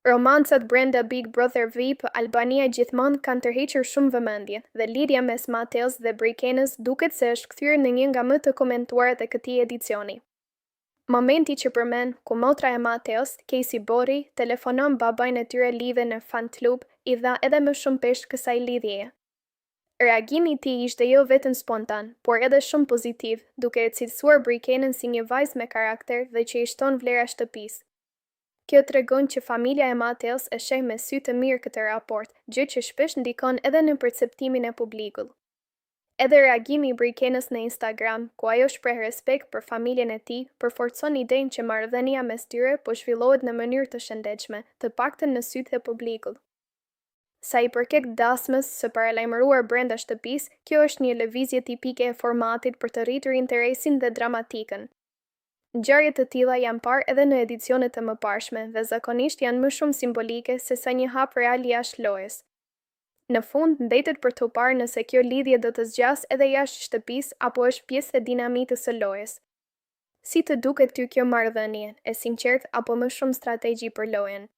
Romancat brenda Big Brother VIP Albania gjithmonë kanë tërhequr shumë vëmendje dhe lidhja mes Mateos dhe Brikenës duket se është kthyer në një nga më të komentuarat e këtij edicioni. Momenti që përmend ku motra e Mateos, Casey Bori, telefonon babajnë e tyre lidhe në fan club, i dha edhe më shumë peshë kësaj lidhjeje. Reagimi i tij ishte jo vetëm spontan, por edhe shumë pozitiv, duke e cilësuar Brikenën si një vajzë me karakter dhe që i shton vlera shtëpisë. Kjo tregon që familja e Mateos e sheh me sy të mirë këtë raport, gjë që shpesh ndikon edhe në perceptimin e publikut. Edhe reagimi i Brikenës në Instagram, ku ajo shpreh respekt për familjen e tij, përforcon idenë që marrëdhënia mes tyre po zhvillohet në mënyrë të shëndetshme, të paktën në sytë e publikut. Sa i përket dasmës së paralajmëruar brenda shtëpisë, kjo është një lëvizje tipike e formatit për të rritur interesin dhe dramatikën. Ngjarje të tilla janë parë edhe në edicionet e mëparshme dhe zakonisht janë më shumë simbolike se sa një hap real jashtë lojës. Në fund, ndetet për të parë nëse kjo lidhje do të zgjas edhe jashtë shtëpisë apo është pjesë e dinamikës së lojës. Si të duket ty kjo marrëdhënie, e sinqertë apo më shumë strategji për lojën?